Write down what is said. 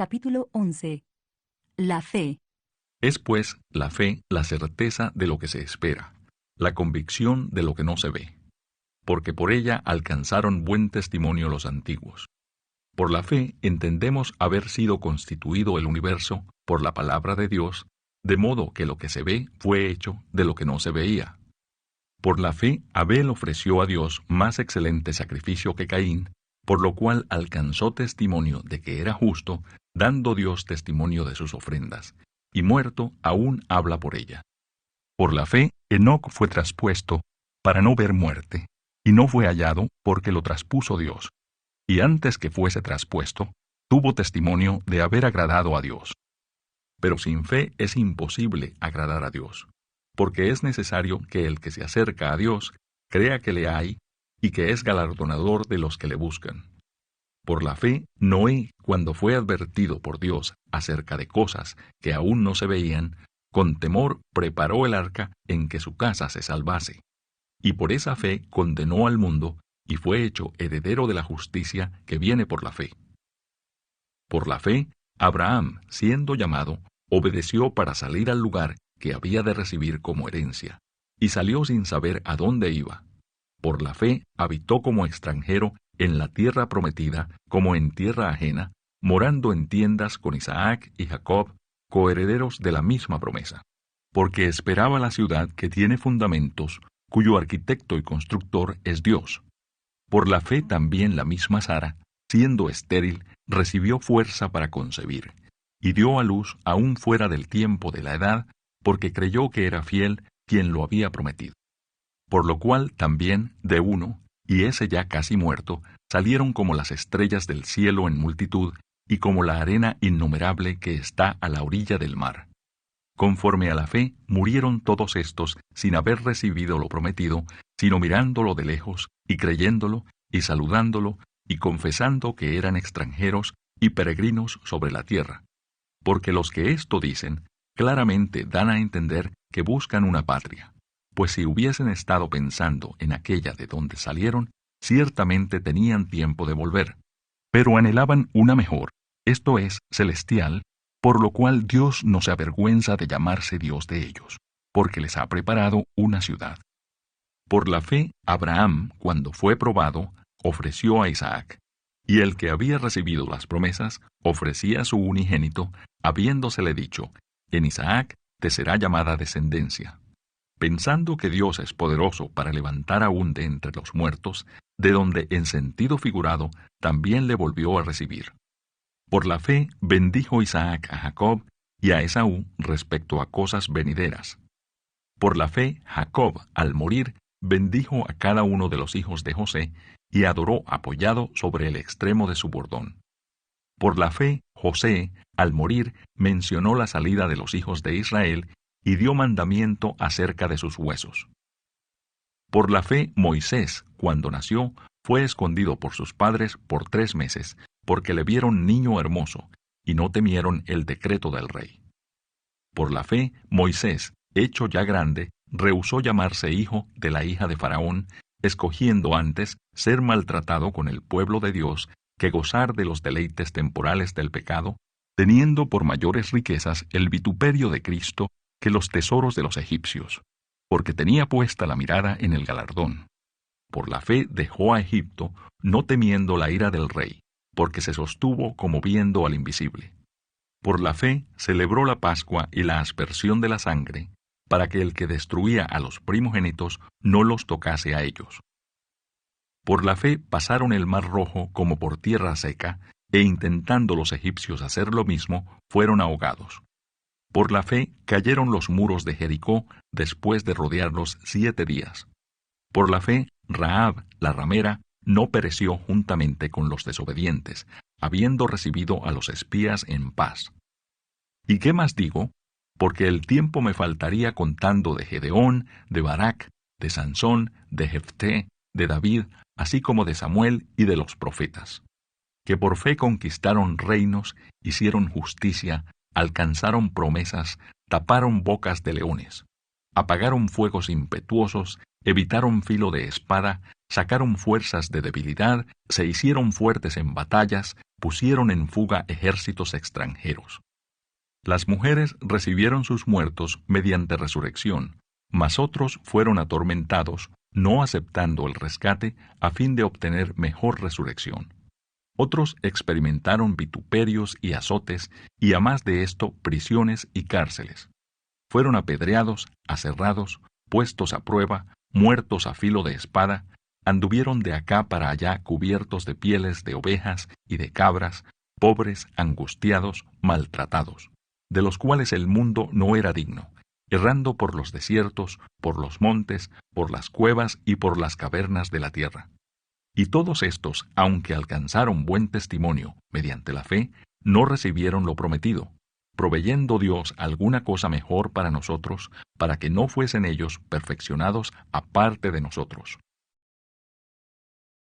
Capítulo 11. La fe. Es pues la fe la certeza de lo que se espera, la convicción de lo que no se ve, porque por ella alcanzaron buen testimonio los antiguos. Por la fe entendemos haber sido constituido el universo por la palabra de Dios, de modo que lo que se ve fue hecho de lo que no se veía. Por la fe Abel ofreció a Dios más excelente sacrificio que Caín, por lo cual alcanzó testimonio de que era justo, dando Dios testimonio de sus ofrendas, y muerto aún habla por ella. Por la fe Enoc fue traspuesto para no ver muerte, y no fue hallado porque lo traspuso Dios, y antes que fuese traspuesto, tuvo testimonio de haber agradado a Dios. Pero sin fe es imposible agradar a Dios, porque es necesario que el que se acerca a Dios crea que le hay y que es galardonador de los que le buscan. Por la fe, Noé, cuando fue advertido por Dios acerca de cosas que aún no se veían, con temor preparó el arca en que su casa se salvase. Y por esa fe condenó al mundo y fue hecho heredero de la justicia que viene por la fe. Por la fe, Abraham, siendo llamado, obedeció para salir al lugar que había de recibir como herencia, y salió sin saber a dónde iba. Por la fe habitó como extranjero en la tierra prometida, como en tierra ajena, morando en tiendas con Isaac y Jacob, coherederos de la misma promesa. Porque esperaba la ciudad que tiene fundamentos, cuyo arquitecto y constructor es Dios. Por la fe también la misma Sara, siendo estéril, recibió fuerza para concebir, y dio a luz aún fuera del tiempo de la edad, porque creyó que era fiel quien lo había prometido. Por lo cual también de uno, y ese ya casi muerto, salieron como las estrellas del cielo en multitud, y como la arena innumerable que está a la orilla del mar. Conforme a la fe, murieron todos estos sin haber recibido lo prometido, sino mirándolo de lejos, y creyéndolo, y saludándolo, y confesando que eran extranjeros y peregrinos sobre la tierra. Porque los que esto dicen, claramente dan a entender que buscan una patria. Pues si hubiesen estado pensando en aquella de donde salieron, ciertamente tenían tiempo de volver. Pero anhelaban una mejor, esto es, celestial, por lo cual Dios no se avergüenza de llamarse Dios de ellos, porque les ha preparado una ciudad. Por la fe, Abraham, cuando fue probado, ofreció a Isaac, y el que había recibido las promesas, ofrecía a su unigénito, habiéndosele dicho, en Isaac te será llamada descendencia. Pensando que Dios es poderoso para levantar aún de entre los muertos, de donde en sentido figurado también le volvió a recibir. Por la fe bendijo Isaac a Jacob y a Esaú respecto a cosas venideras. Por la fe Jacob, al morir, bendijo a cada uno de los hijos de José y adoró apoyado sobre el extremo de su bordón. Por la fe José, al morir, mencionó la salida de los hijos de Israel y dio mandamiento acerca de sus huesos. Por la fe Moisés, cuando nació, fue escondido por sus padres por 3 meses, porque le vieron niño hermoso, y no temieron el decreto del rey. Por la fe Moisés, hecho ya grande, rehusó llamarse hijo de la hija de Faraón, escogiendo antes ser maltratado con el pueblo de Dios que gozar de los deleites temporales del pecado, teniendo por mayores riquezas el vituperio de Cristo que los tesoros de los egipcios, porque tenía puesta la mirada en el galardón. Por la fe dejó a Egipto, no temiendo la ira del rey, porque se sostuvo como viendo al invisible. Por la fe celebró la Pascua y la aspersión de la sangre, para que el que destruía a los primogénitos no los tocase a ellos. Por la fe pasaron el mar Rojo como por tierra seca, e intentando los egipcios hacer lo mismo, fueron ahogados. Por la fe cayeron los muros de Jericó después de rodearlos 7 días. Por la fe, Rahab, la ramera, no pereció juntamente con los desobedientes, habiendo recibido a los espías en paz. ¿Y qué más digo? Porque el tiempo me faltaría contando de Gedeón, de Barak, de Sansón, de Jefté, de David, así como de Samuel y de los profetas, que por fe conquistaron reinos, hicieron justicia, alcanzaron promesas, taparon bocas de leones, apagaron fuegos impetuosos, evitaron filo de espada, sacaron fuerzas de debilidad, se hicieron fuertes en batallas, pusieron en fuga ejércitos extranjeros. Las mujeres recibieron sus muertos mediante resurrección, mas otros fueron atormentados, no aceptando el rescate a fin de obtener mejor resurrección. Otros experimentaron vituperios y azotes, y a más de esto, prisiones y cárceles. Fueron apedreados, aserrados, puestos a prueba, muertos a filo de espada, anduvieron de acá para allá cubiertos de pieles de ovejas y de cabras, pobres, angustiados, maltratados, de los cuales el mundo no era digno, errando por los desiertos, por los montes, por las cuevas y por las cavernas de la tierra. Y todos estos, aunque alcanzaron buen testimonio mediante la fe, no recibieron lo prometido, proveyendo Dios alguna cosa mejor para nosotros, para que no fuesen ellos perfeccionados aparte de nosotros.